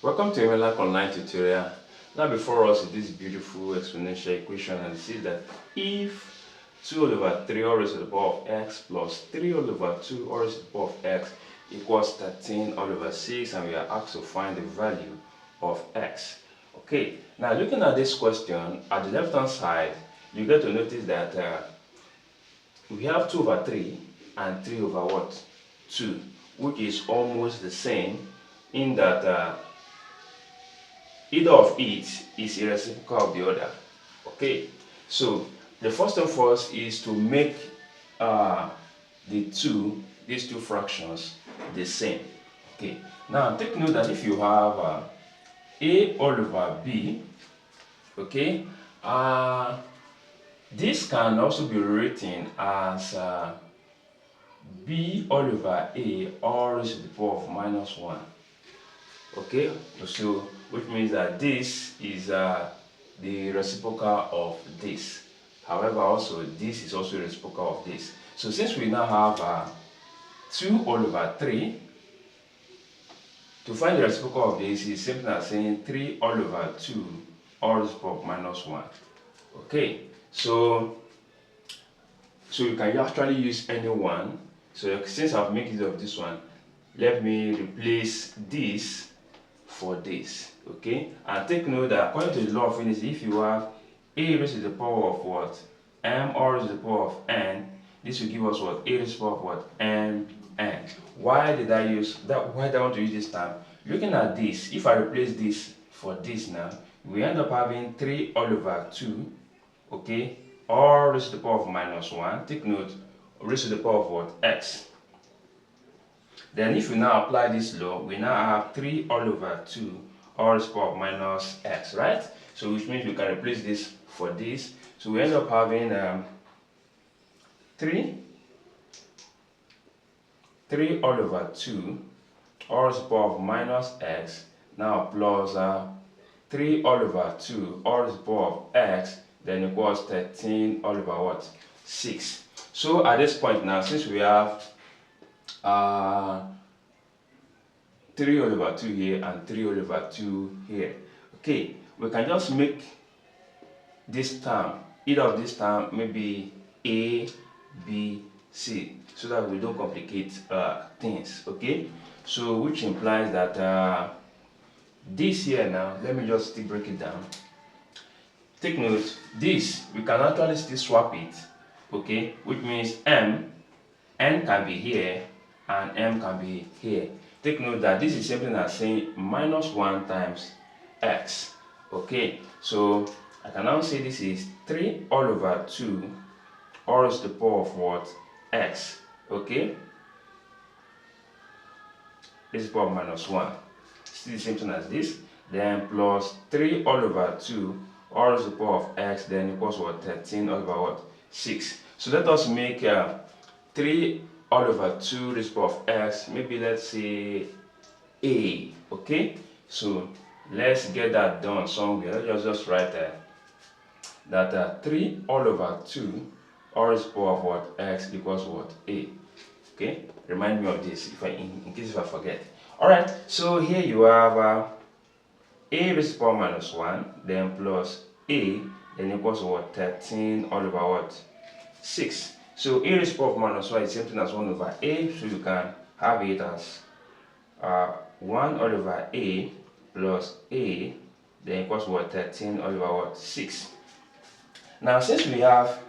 Welcome to Emmelac online tutorial. Now before us is this beautiful exponential equation, and it says that if 2 all over 3 all raised to the power of x plus 3 all over 2 all raised to the power of x equals 13 all over 6, and we are asked to find the value of x. Okay, now looking at this question, at the left hand side, you get to notice that we have 2 over 3 and 3 over what? 2, which is almost the same in that either of it is a reciprocal of the other. Okay, so the first thing first is to make these two fractions the same. Okay, now take note that if you have a all over b, okay, this can also be written as b all over a all raised to the power of minus 1. Okay, so which means that this is the reciprocal of this. However, also this is also reciprocal of this. So since we now have 2 all over 3, to find the reciprocal of this is simple as saying 3 all over 2 all raised to the power of minus 1. Okay, so you can actually use any one. So since I've made use of this one, let me replace this for this. Okay, and take note that according to the law of unity, if you have a raised to the power of what? M all raised to the power of n, this will give us what? A raised to the power of what? M n. Why did I use that? Why did I want to use this term? Looking at this, if I replace this for this now, we end up having 3 all over 2, okay, all raised to the power of minus 1. Take note, raised to the power of what? X. Then if we now apply this law, we now have 3 all over 2 all raised to the power of minus x, right? So which means we can replace this for this. So we end up having 3 all over 2 all raised to the power of minus x, now plus 3 all over 2 all raised to the power of x, then equals 13 all over what? 6. So at this point now, since we have 3 all over 2 here and 3 all over 2 here, okay, we can just make this term, either of this term, maybe a, b, c, so that we don't complicate things. Okay, so which implies that this here now, let me just still break it down. Take note, this we can actually still swap it, okay, which means n can be here and m can be here. Take note that this is something as saying minus 1 times x. Okay, so I can now say this is 3 all over 2 all raised to the power of what? X. Okay, this is power of minus 1. Still the same thing as this. Then plus 3 all over 2 all raised to the power of x, then equals what? 13 all over what? 6. So let us make 3 all over 2 raised to the power of x, maybe let's say a. Okay, so let's get that done somewhere. Let's just write that 3 all over 2 all raised to the power of what? X equals what? A. Okay, remind me of this if in case if I forget. Alright, so here you have a raised to the power minus 1, then plus a, then equals what? 13 all over what? 6. So a raised to the power of minus 1 is something as 1 over a, so you can have it as 1 all over a plus a, then equals what? 13 all over what? 6. Now since we have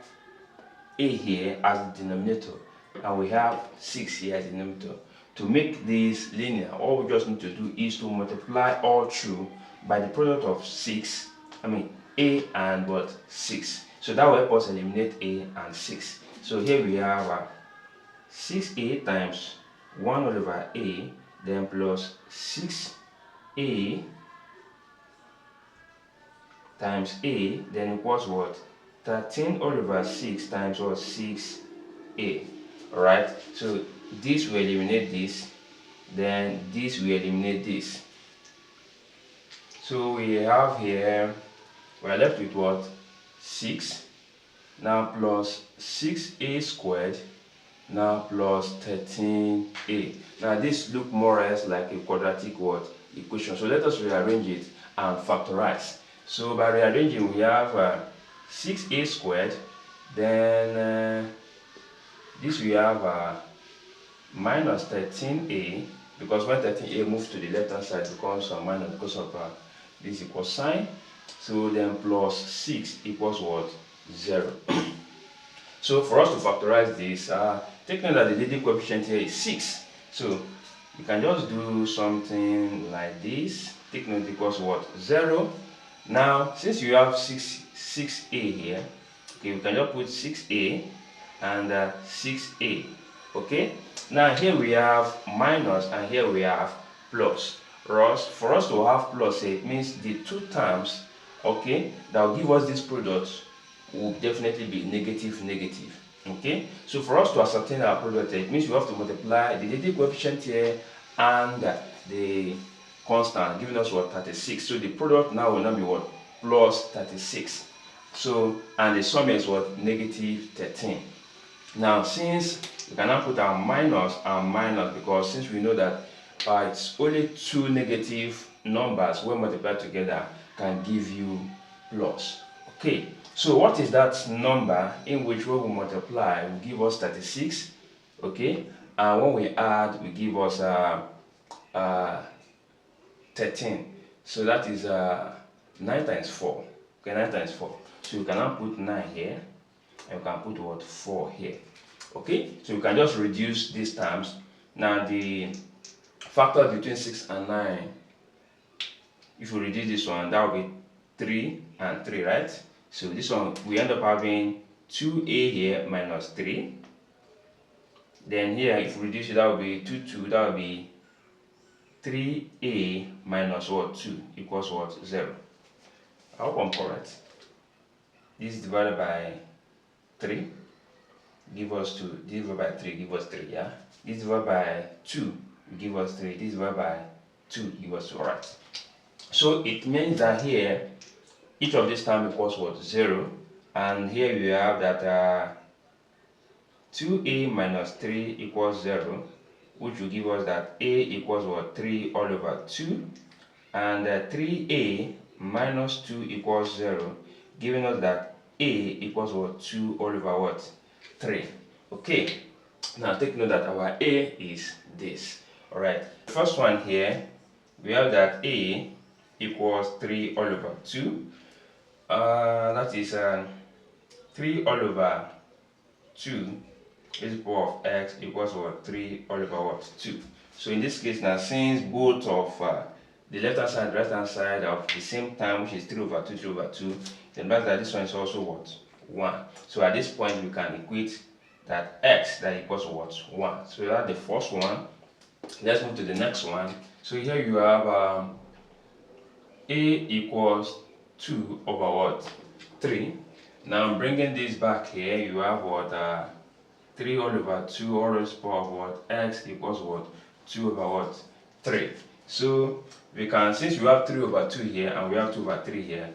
a here as the denominator and we have 6 here as the denominator, to make this linear, all we just need to do is to multiply all through by the product of a and what? 6. So that will help us eliminate a and 6. So here we have 6a times 1 all over a, then plus 6a times a, then equals what? 13 all over 6 times what? 6a. Alright, so this will eliminate this, then this will eliminate this. So we have here, we are left with what? 6. Now plus 6a squared, now plus 13a. Now this look more or less like a quadratic what equation. So let us rearrange it and factorize. So by rearranging, we have 6a squared, then this we have minus 13a, because when 13a moves to the left hand side, it becomes minus because of this equals sign. So then plus 6 equals what? 0. So for us to factorize this, take note that the leading coefficient here is 6. So you can just do something like this. Take note equals what? 0. Now, since you have 6a here, okay, we can just put 6a and 6a. Okay. Now here we have minus and here we have plus. For us to have plus, it means the two terms, okay, that will give us this product will definitely be negative. Okay, so for us to ascertain our product, it means you have to multiply the leading coefficient here and the constant, giving us what? 36. So the product now will not be what? Plus 36. So, and the sum is what? Negative 13. Now, since we can now put our minus and minus, because since we know that it's only two negative numbers when multiplied together can give you plus. Okay, so what is that number in which when we multiply will give us 36? Okay, and when we add will give us 13. So that is 9 times 4. Okay, 9 times 4. So you can now put 9 here, and you can put what? 4 here. Okay, so you can just reduce these terms. Now the factor between 6 and 9, if we reduce this one, that will be 3 and 3, right? So this one, we end up having 2a here minus 3. Then here, if we reduce it, that will be 2, that will be 3a minus what? 2 equals what? 0. I hope I'm correct. This is divided by 3, give us 2. This divided by 3, give us 3, yeah? This divided by 2, give us 3. This divided by 2, give us 2, alright. So it means that here, each of these terms equals what? 0. And here we have that 2a minus 3 equals 0, which will give us that a equals what? 3 all over 2. And 3a minus 2 equals 0, giving us that a equals what? 2 all over what? 3. Okay. Now take note that our a is this. Alright. First one here, we have that a equals 3 all over 2. That is 3 all over 2 is the power of x equals what? 3 all over what? 2. So in this case now, since both of the left hand side and right hand side of the same time, which is 3 over 2, 3 over 2, then that's that this one is also what? 1. So at this point we can equate that x that equals what? 1. So that's the first one. Let's move to the next one. So here you have a equals 2 over what? 3. Now bringing this back here, you have what? 3 all over 2 all raised to the power of what? X equals what? 2 over what? 3. So we can, since we have 3 over 2 here and we have 2 over 3 here,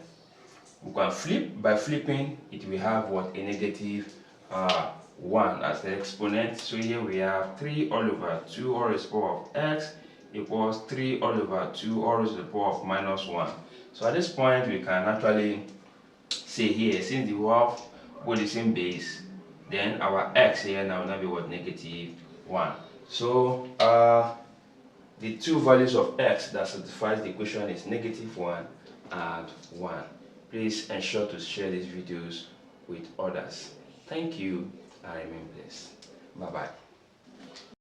we can flip. By flipping it, we have what? A negative 1 as the exponent. So here we have 3 all over 2 all raised to the power of x equals 3 all over 2 all raised to the power of minus 1. So at this point we can actually say here, since we have both the same base, then our x here now will be what? Negative 1. So the two values of x that satisfies the equation is negative 1 and 1. Please ensure to share these videos with others. Thank you and remain blessed. Bye bye.